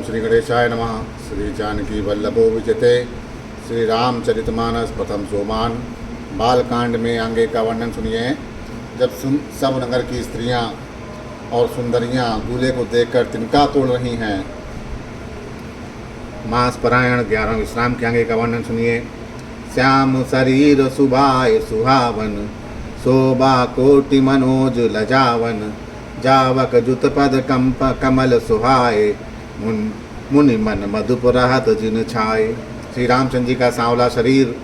ओम श्री गणेशाय नमः। श्री जानकी वल्लभो विजते। श्री रामचरितमानस प्रथम सोमान। बालकांड में आगे का वर्णन सुनिए। जब सब नगर की स्त्रियां और सुंदरियां दूल्हे को देखकर तिनका तोड़ रही हैं। मास परायण 11 विश्राम के आगे का वर्णन सुनिए। श्याम शरीर सुभाय सुहावन, शोभा कोटि मनोज लजावन, जावक जुत पद कंप कमल सुहाए, मुनि मन मधुप रहत जिन छाए। श्री रामचंद्र जी का सांवला शरीर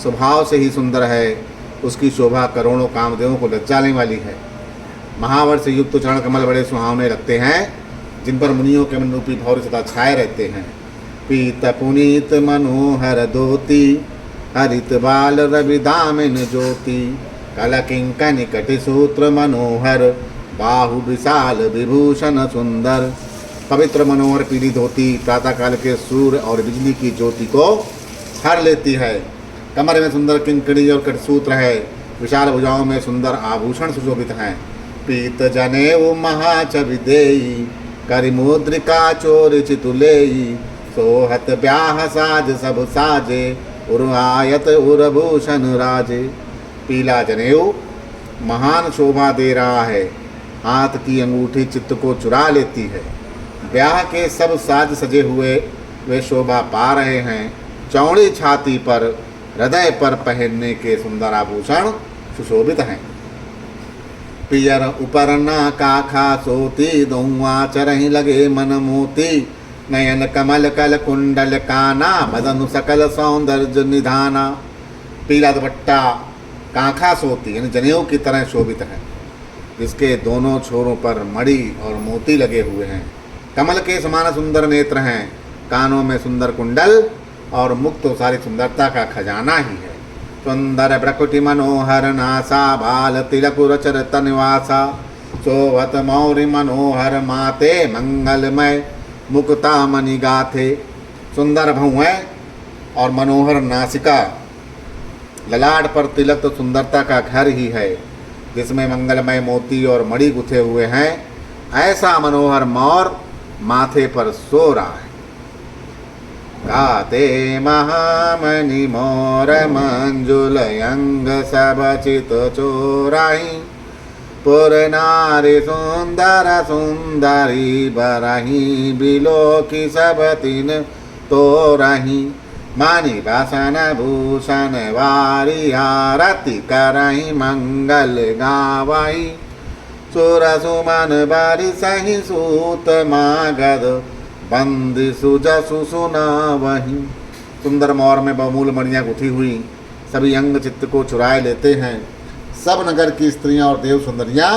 स्वभाव से ही सुंदर है। उसकी शोभा करोड़ों कामदेवों को लज्जाने वाली है। महावर से युक्त चरण कमल बड़े सुहावने लगते हैं, जिन पर मुनियों के मन रूपी भौर सदा छाए रहते हैं। पीत पुनीत मनोहर दोती, हरित बाल रवि दामिन ज्योति, कलकिंक निकट सूत्र मनोहर, बाहु विशाल विभूषण सुंदर। पवित्र मनोहर पीली धोती प्रातःकाल के सूर्य और बिजली की ज्योति को हर लेती है। कमर में सुंदर किंकड़ी और कटसूत्र है। विशाल भुजाओं में सुंदर आभूषण सुशोभित हैं। पीत जनेऊ महाचविदेयी, करिमुद्रिका चोर चितुलेयी, सोहत ब्याह साज सब साजे, उर्आयत उर्भूषण राजे। पीला जनेऊ महान शोभा दे रहा है। हाथ की अंगूठी चित्त को चुरा लेती है। ब्याह के सब साज सजे हुए वे शोभा पा रहे हैं। चौड़ी छाती पर हृदय पर पहनने के सुंदर आभूषण सुशोभित हैं। पियर उपरना काखा सोती, दौआ चरही लगे मन मोती, नयन कमल कल कुंडल काना, मदनु सकल सौंदर्य निधाना। पीला दुपट्टा कांखा सोती यानी जनेऊ की तरह शोभित है, जिसके दोनों छोरों पर मणि और मोती लगे हुए हैं। कमल के समान सुंदर नेत्र हैं। कानों में सुंदर कुंडल और मुक्त तो सारी सुंदरता का खजाना ही है। सुंदर प्रकृति मनोहर नासा, बाल तिलक रचर तनिवासा, शोभत मौरि मनोहर माते, मंगलमय मुक्ता मणि गाथे। सुंदर भौएं और मनोहर नासिका, ललाट पर तिलक तो सुंदरता का घर ही है, जिसमें मंगलमय मोती और मणि गुथे हुए हैं। ऐसा मनोहर मोर माथे पर सो रहा है। गाते महामणि मोर मंजुल अंग सब चित चोराही, पुर नारी सुंदर सुंदरी बरही, बिलोकी सब तीन तोरही। मानी वासन भूषण वारी, आरती करही मंगल गावाई, सुर सुमन बारी सही सूत मागध, बंदी सुजसु सुनावही। सुंदर मोर में बहुमूल मणियाँ गुथी हुई सभी अंग चित्त को चुराए लेते हैं। सब नगर की स्त्रियां और देव सुंदरियां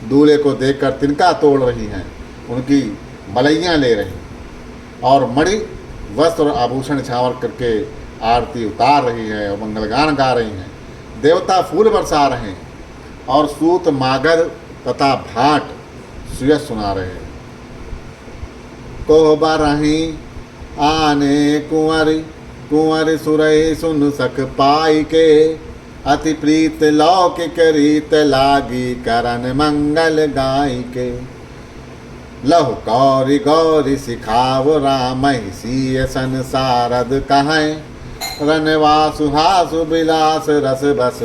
दूल्हे को देखकर तिनका तोड़ रही हैं, उनकी मलैयाँ ले रही और मणि वस्त्र और आभूषण छावर करके आरती उतार रही है और मंगलगान गा रही हैं। देवता फूल बरसा रहे हैं और सूत मागध तथा भाट सुयस सुना रहे हैं। कोहबा रही आने कुंवरी, कुंवर सुरई सुन सक पाई के, अति प्रीत लौकिक रीत लागी, करन मंगल गाय के। लहु गौरी गौरी सिखाव राम, सीय संसारद कहें, रनवासु हासु बिलास रस बस,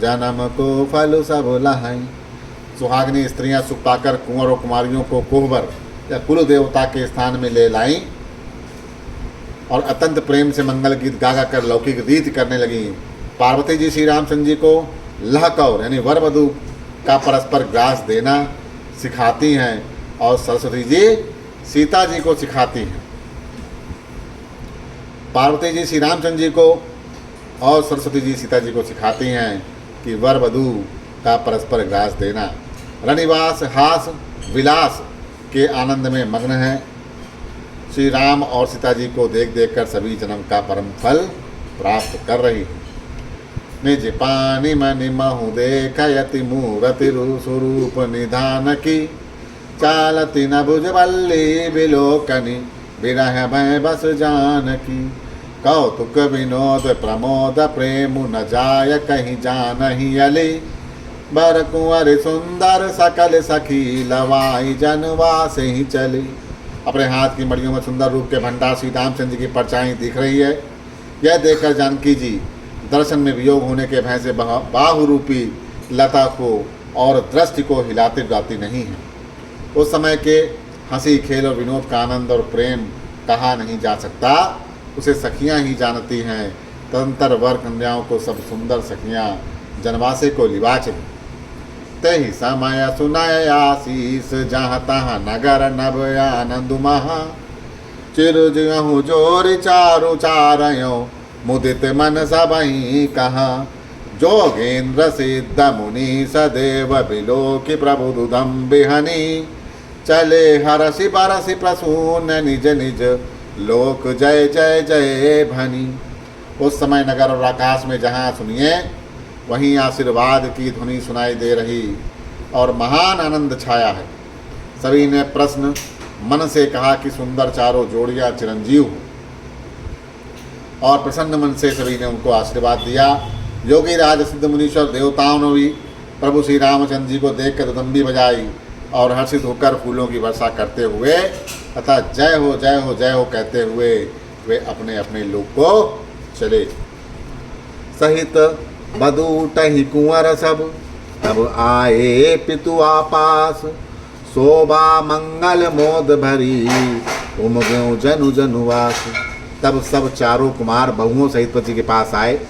जन्म को फल सब लहें। सुहागनी स्त्रियां सुख पाकर कुंवर और कुमारियों को कोहबर या कुल देवता के स्थान में ले लाईं और अत्यंत प्रेम से मंगल गीत गा कर लौकिक रीत करने लगी। पार्वती जी श्री रामचंद्र जी को लहकौर यानी वर वधू का परस्पर ग्रास देना सिखाती हैं और सरस्वती जी सीता जी को सिखाती हैं। पार्वती जी श्री रामचंद्र जी को और सरस्वती जी सीता जी को सिखाती हैं कि वर वधू का परस्पर ग्रास देना। रनिवास हास विलास के आनंद में मग्न हैं। श्री राम और सीता जी को देख देख कर सभी जन्म का परम फल प्राप्त कर रही है। निज पानी मनि महु देखयति, मूरति स्वरूप निधान की, चालती न भुज बल्ली बिलोकनी, बिरह भय बस जानकी। कौतुक विनोद प्रमोद प्रेम, न जाय कहीं जानहि अली, बर कुंवर सुंदर सकल सखी, लवाई जनवा से ही चली। अपने हाथ की मड़ियों में सुंदर रूप के भंडार श्री रामचंद्र की परछाई दिख रही है। यह देखकर जानकी जी दर्शन में वियोग होने के भय से बाहु रूपी लता को और दृष्टि को हिलाती डुलाती नहीं है। उस समय के हंसी खेल और विनोद का आनंद और प्रेम कहा नहीं जा सकता, उसे सखियां ही जानती हैं। तदंतर वर कन्याओं को सब सुंदर सखियां जनवासे को लिवाचित। तही समय सुनय आशीष जहाँ तहाँ नगर नभ आनंद महा चिरजहु जोर चारु चारयो मुदित मन सबही कहा जोगेन्द्र सिद्ध मुनि सदैव बिलोकि प्रभु दुदम बिहनी चले हरसि बरसि प्रसून निज निज लोक जय जय जय भनी। उस समय नगर और आकाश में जहाँ सुनिए वहीं आशीर्वाद की ध्वनि सुनाई दे रही और महान आनंद छाया है। सभी ने प्रश्न मन से कहा कि सुंदर चारों जोड़ियां चिरंजीव हो, और प्रसन्न मन से सभी ने उनको आशीर्वाद दिया। योगी राज सिद्ध मुनीश्वर देवताओं ने भी प्रभु श्री रामचंद्र जी को देखकर दुदंबी बजाई और हर्षित होकर फूलों की वर्षा करते हुए तथा जय हो जय हो जय हो कहते हुए वे अपने अपने लोक को चले। सहित बदूटहि कुंवर सब तब आए पितु आपास शोभा मंगल मोद भरी उमगो जनु जनुवास। तब सब चारों कुमार बहुओं सहित पिता के पास आए।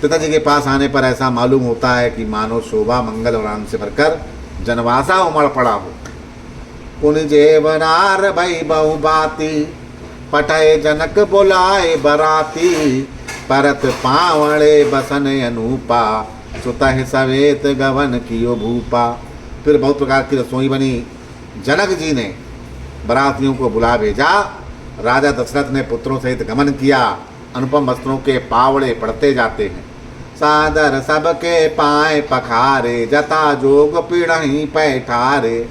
पिताजी के पास आने पर ऐसा मालूम होता है कि मानो शोभा मंगल और आनंद से भरकर जनवासा उमड़ पड़ा हो। पुन जेवनार भई बहु बाती पठय जनक बुलाए बराती परत पावड़े बसन अनूपा सुतह सवेत गवन कियो भूपा। फिर बहुत प्रकार की रसोई बनी। जनक जी ने बरातियों को बुला भेजा। राजा दशरथ ने पुत्रों सहित गमन किया। अनुपम वस्त्रों के पावड़े पड़ते जाते हैं। सादर सबके पाए पखारे जता जोग पीढ़ी पैठारे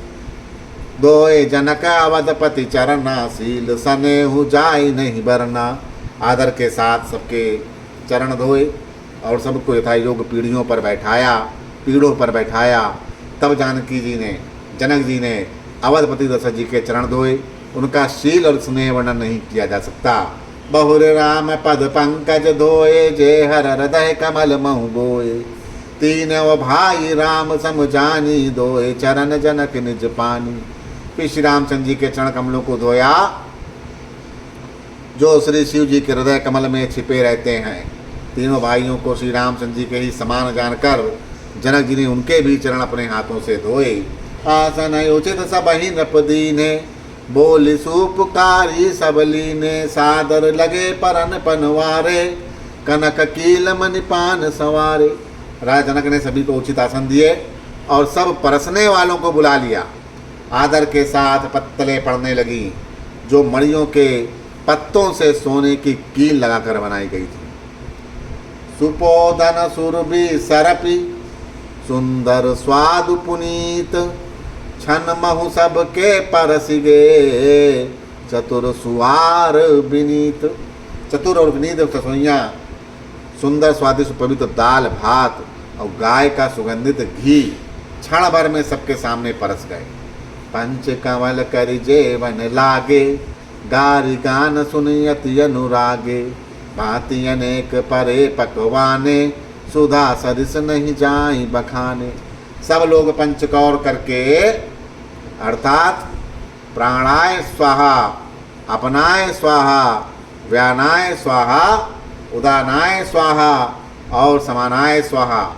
दोए जनक अवधपति चरणाशील सनेहु जाई नहीं बरना। आदर के साथ सबके चरण धोए और सबको यथा योग पीढ़ियों पर बैठाया। तब जानकी जी ने जनक जी ने अवधपति दशरथ जी के चरण धोए। उनका शील और स्नेह वर्णन नहीं किया जा सकता। बहुर राम पद पंकज धोए जे हर हृदय कमल महु बोए तीन वो भाई राम सम जानी दोए चरण जनक निज पानी। फिर श्री रामचंद्र जी के चरण कमलों को धोया जो श्री शिव जी के हृदय कमल में छिपे रहते हैं। तीनों भाइयों को श्री रामचंद्र जी के ही समान जानकर जनक जी ने उनके भी चरण अपने हाथों से धोए। आसन उचित सब ही नृप दीने बोली सुपुकारी सब लीने सादर लगे परन पनवारे कनक कील मणि पान सवारे। राजा जनक ने सभी को उचित आसन दिए और सब परसने वालों को बुला लिया। आदर के साथ पत्तलें पड़ने लगी जो मणियों के पत्तों से सोने की कील लगाकर बनाई गई थी। सुपोधन सुरभि सरपी सुंदर स्वादु पुनीत छन महु सबके परसिगे चतुर सुवार विनीत। चतुर और विनीत रसोइयाँ सुंदर स्वादिष्ट पवित्र दाल भात और गाय का सुगंधित घी क्षण भर में सबके सामने परस गए। पंच कंवल करि जेवन लागे गारी गान सुनियति अनुरागे भांति अनेक परे पकवाने सुधा सरिस नहीं जाई बखाने। सब लोग पंचकौर करके अर्थात प्राणाय स्वाहा अपनाय स्वाहा व्यानाय स्वाहा उदानाय स्वाहा और समानाय स्वाहा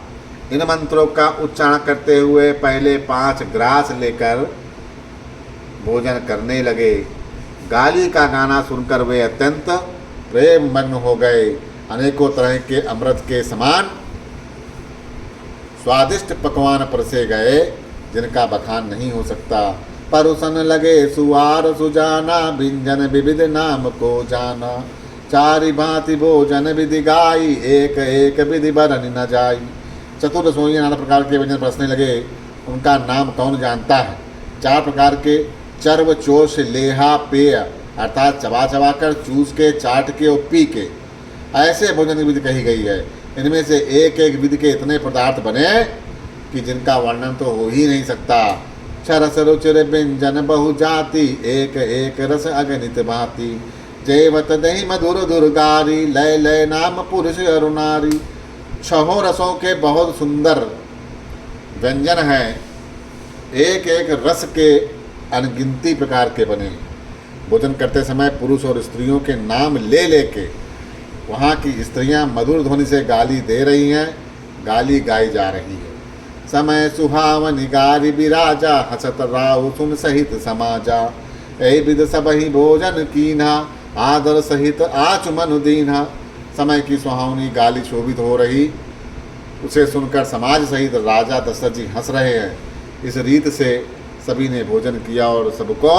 इन मंत्रों का उच्चारण करते हुए पहले 5 ग्रास लेकर भोजन करने लगे। गाली का गाना सुनकर वे अत्यंत प्रेम मग्न हो गए। अनेकों तरह के अमृत के समान स्वादिष्ट पकवान परसे गए जिनका बखान नहीं हो सकता। परुसन लगे सुवार सुजाना व्यंजन विविध नाम को जाना चारि भांति भोजन विधि गाई एक एक विधि बरन न जाई। चतुर रसोइया नाना प्रकार के व्यंजन परसने लगे, उनका नाम कौन जानता है। 4 प्रकार के चर्व चोष लेहा पेय अर्थात चबा चबा कर चूस के चाट के और पी के ऐसे भोजन की विधि कही गई है। इनमें से एक एक विधि के इतने पदार्थ बने कि जिनका वर्णन तो हो ही नहीं सकता। छरस रुचिर व्यंजन बहु जाति, एक एक रस अगणित भांति। जैवत दही मधुर दुर्गारी, लय लय नाम पुरुष अरुणारी। छहों रसों के बहुत सुंदर व्यंजन हैं, एक एक रस के अनगिनती प्रकार के बने। भोजन करते समय पुरुष और स्त्रियों के नाम ले लेके वहाँ की स्त्रियाँ मधुर ध्वनि से गाली दे रही हैं, गाली गाई जा रही है। समय सुहावनि गारी बिराजा, हसत राव सुन सहित समाजा। ऐ विद सबहि भोजन कीन्हा, आदर सहित आचमन दीन्हा। समय की सुहावनी गाली शोभित हो रही, उसे सुनकर समाज सहित राजा दशरथ जी हंस रहे हैं। इस रीत से सभी ने भोजन किया और सबको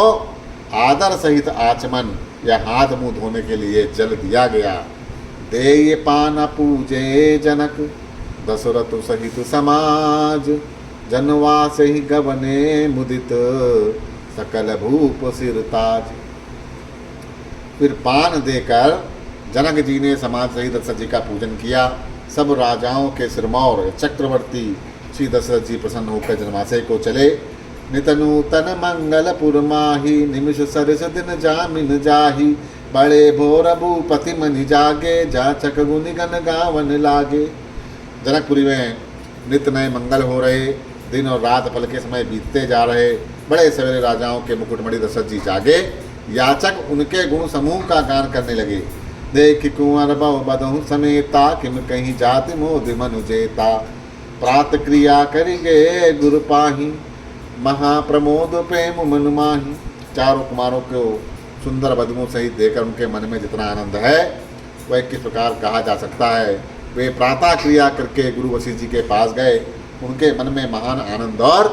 आदर सहित आचमन या हाथ मुंह धोने के लिए जल दिया गया। देय पान पूजे जनक, दशरथ सहित समाज। जनवास ही गवने मुदित, सकल भूप सिरताज। फिर पान देकर जनक जी ने समाज सहित दशरथ जी का पूजन किया। सब राजाओं के सिरमौर चक्रवर्ती श्री दशरथ जी प्रसन्न होकर जनवासे को चले। नित नूतन मंगलपुर माही, निमिष सरस दिन जामिन जाही। बड़े भोर भूपति मनि जागे, जाचक गुनि गन गावन लागे। जनकपुरी में नित नए मंगल हो रहे, दिन और रात पल के समय बीतते जा रहे। बड़े सवेरे राजाओं के मुकुटमणि दशरथ जी जागे, याचक उनके गुण समूह का गान करने लगे। देख कुंवर बव बधहु समेता, किम कहीं जाति मोद मनु जेता। प्रात क्रिया करिगे गुरु पाही, महाप्रमोद प्रेम मन माही। चारों कुमारों को सुंदर बदमों सहित देखकर उनके मन में जितना आनंद है वह किस प्रकार कहा जा सकता है। वे प्रातः क्रिया करके गुरु वशिष्ठ जी के पास गए। उनके मन में महान आनंद और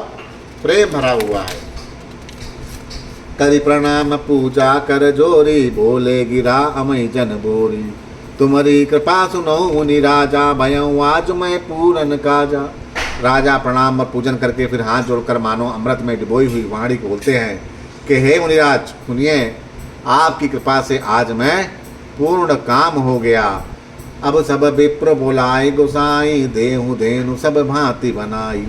प्रेम भरा हुआ है। करि प्रणाम पूजा कर जोरी, बोले गिरा अमय जन बोरी। तुम्हारी कृपा सुनो मुनि राजा, भयं आज मैं पूरन काजा। राजा प्रणाम और पूजन करके फिर हाथ जोड़कर मानो अमृत में डुबोई हुई वाणी को बोलते हैं कि हे मुनिराज सुनिए, आपकी कृपा से आज मैं पूर्ण काम हो गया। अब सब विप्र बोलाई गोसाई, देहु धेनु सब भांति बनाई।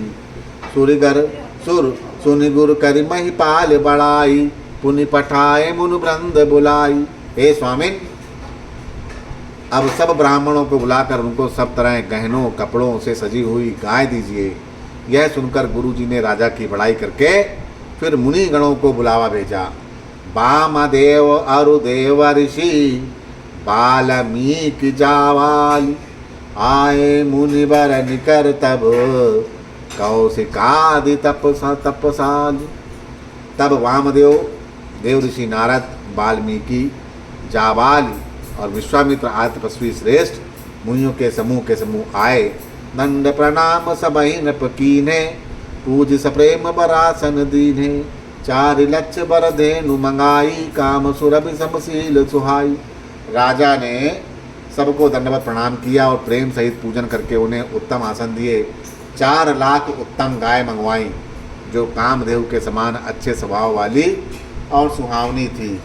सुरगर सुर सुनि गुर करि महिपाल बड़ाई, पुनि पठाए मुनु वृंद बुलाई। हे स्वामिन, अब सब ब्राह्मणों को बुलाकर उनको सब तरह गहनों कपड़ों से सजी हुई गाय दीजिए। यह सुनकर गुरुजी ने राजा की बड़ाई करके फिर मुनि गणों को बुलावा भेजा। वामदेव अरुदेव ऋषि, वाल्मीकि जावाली। आए मुनिवर निकर तब, कौशिकादि तपसाली। तब वामदेव, देव ऋषि नारद, वाल्मीकि, जाबाली और विश्वामित्र आदि तपस्वी श्रेष्ठ मुनियों के समूह आए। दंड प्रणाम सबहि नृप कीन्हे, पूज सप्रेम बरासन दीन्हे। चार लक्ष्य बर धेनु मंगाई, काम सुरभि समशील सुहाई। राजा ने सबको दंडवत प्रणाम किया और प्रेम सहित पूजन करके उन्हें उत्तम आसन दिए। 4 लाख उत्तम गाय मंगवाई जो कामदेव के समान अच्छे स्वभाव वाली और सुहावनी थी।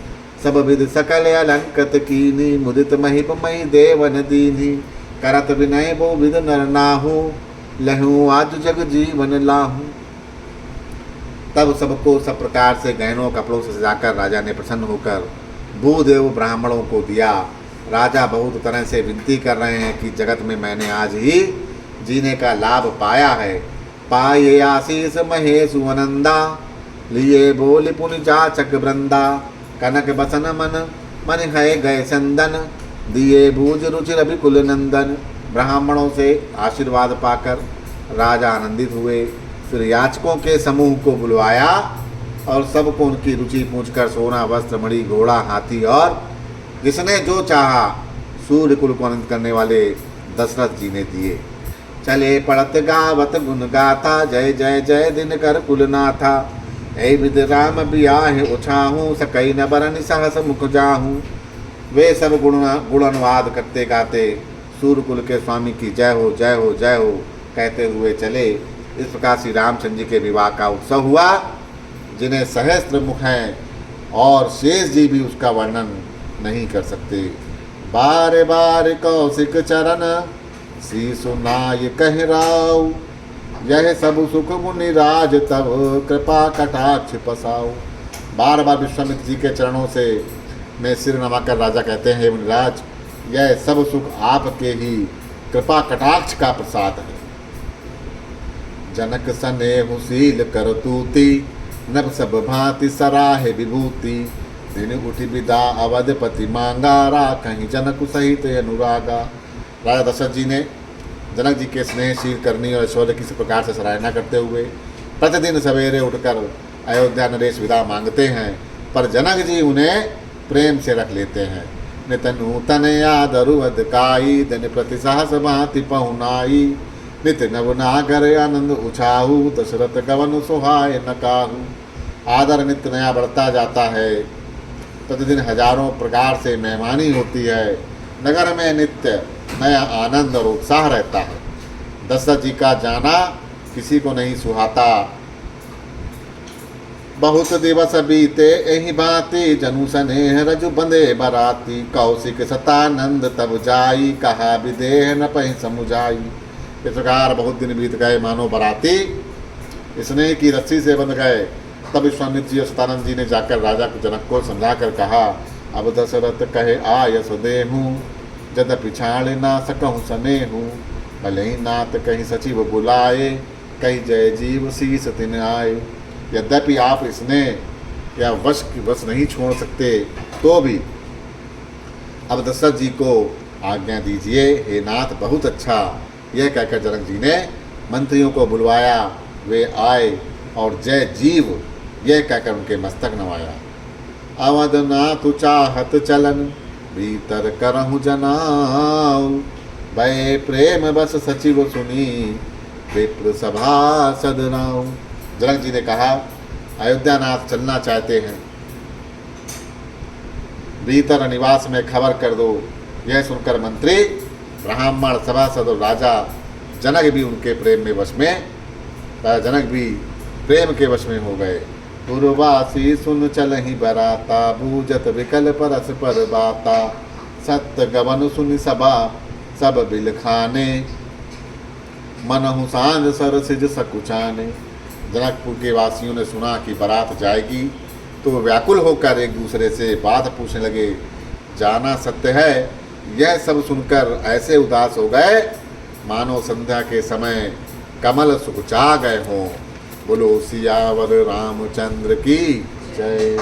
सब विध सकल अलंकृत कीनी, मुदित महिप मई देवन दीनी। करत विनय बो विध नर नाहू, लहू आज जग जीवन लाहू। तब सबको सब प्रकार से गहनों कपड़ों से सजाकर राजा ने प्रसन्न होकर भूदेव ब्राह्मणों को दिया। राजा बहुत तरह से विनती कर रहे हैं कि जगत में मैंने आज ही जीने का लाभ पाया है। पाये आशीष महेश अनंदा, लिए बोल पुनि जाचक वृंदा। कनक बसन मन है गए चंदन, दिए भूज रुचि रवि कुल नंदन। ब्राह्मणों से आशीर्वाद पाकर राजा आनंदित हुए। फिर याचकों के समूह को बुलवाया और सबको उनकी रुचि पूछकर सोना वस्त्र मणि घोड़ा हाथी और जिसने जो चाहा सूर्य कुल को आनंद करने वाले दशरथ जी ने दिए। चले पड़त गावत गुण गाथा, जय जय जय दिन कर कुलनाथा। हे विद राम बियाह उछाहूँ, सकई न बरन सहस मुख जाहूँ। वे सब गुणानुवाद करते गाते सूर्य कुल के स्वामी की जय हो जय हो जय हो कहते हुए चले। इस प्रकार श्री रामचंद्र जी के विवाह का उत्सव हुआ, जिन्हें सहस्त्र मुख हैं और शेष जी भी उसका वर्णन नहीं कर सकते। बार बार कौशिक चरण, श्री सुनाय कह राव। यह सब सुख मुनि राज तब कृपा कटाक्ष पसाओ। बार बार विश्वामित्र जी के चरणों से मैं सिर नवाकर राजा कहते हैं, मुनिराज यह सब सुख आपके ही कृपा कटाक्ष का प्रसाद है। जनक स्नेहुशील करतूति नभ सब भांति सराहे विभूति। दिन उठी विदा अवधपति मांगा कहीं जनक सहित अनुरागा। राजा दशरथ जी ने जनक जी के स्नेहशील करनी और ऐश्वर्य की इस प्रकार से सराहना करते हुए प्रतिदिन सवेरे उठकर अयोध्या नरेश विदा मांगते हैं, पर जनक जी उन्हें प्रेम से रख लेते हैं। नित नूतन आदरु अधकाई दिन प्रति साहस भांति पहुनाई। नित नव नागर आनंद उछाहू दशरथ गवन सुहाय न काहू। आदर नित्य नया बढ़ता जाता है, प्रतिदिन हजारों प्रकार से मेहमानी होती है, नगर में नित्य नया आनंद और उत्साह रहता है। दशरथ जी का जाना किसी को नहीं सुहाता। बहुत दिवस बीते एहि भांति जनु स्नेह रजु बंधे बराती। कौशिक सतानंद तब जाई कहा विदेह न पहि समुझाई। इस प्रकार बहुत दिन बीत गए, मानो बराती स्नेह की रस्सी से बंध गए। तब विश्वामित्र जी और सतानंद जी ने जाकर राजा को जनक को समझा कर कहा, अब दशरथ कहे आयस देहूँ जद पिछाड़ ना सकहूँ स्नेहूँ। भले ही नाथ कहीं सचिव बुलाए कहीं जय जीव शीस तिन आए। यद्यपि आप स्नेह या वश नहीं छोड़ सकते, तो भी अब दशरथ जी को आज्ञा दीजिए, हे नाथ बहुत अच्छा। यह कहकर जनक जी ने मंत्रियों को बुलवाया, वे आए और जय जीव यह कहकर उनके मस्तक नवाया। अवध नाथ चाहत चलन भीतर करहु जनाऊ। भय प्रेम बस सचिव सुनी विप्र सभा सदनाऊ। जनक जी ने कहा, अयोध्यानाथ चलना चाहते हैं, भीतर निवास में खबर कर दो। यह सुनकर मंत्री ब्राह्मण सभासद और राजा जनक भी उनके प्रेम में वश में, जनक भी प्रेम के वश में हो गए। पूर्वासी सुन चलहि बराता बूझत विकल परस पर बाता। सत्य गवन सुनि सभा सब बिल खाने मनहु सांझ सर सिज सकुचाने। जनकपुर के वासियों ने सुना कि बारात जाएगी तो व्याकुल होकर एक दूसरे से बात पूछने लगे। जाना सत्य है, यह सब सुनकर ऐसे उदास हो गए मानो संध्या के समय कमल सुकुचा गए हों। बोलो सियावर रामचंद्र की जय।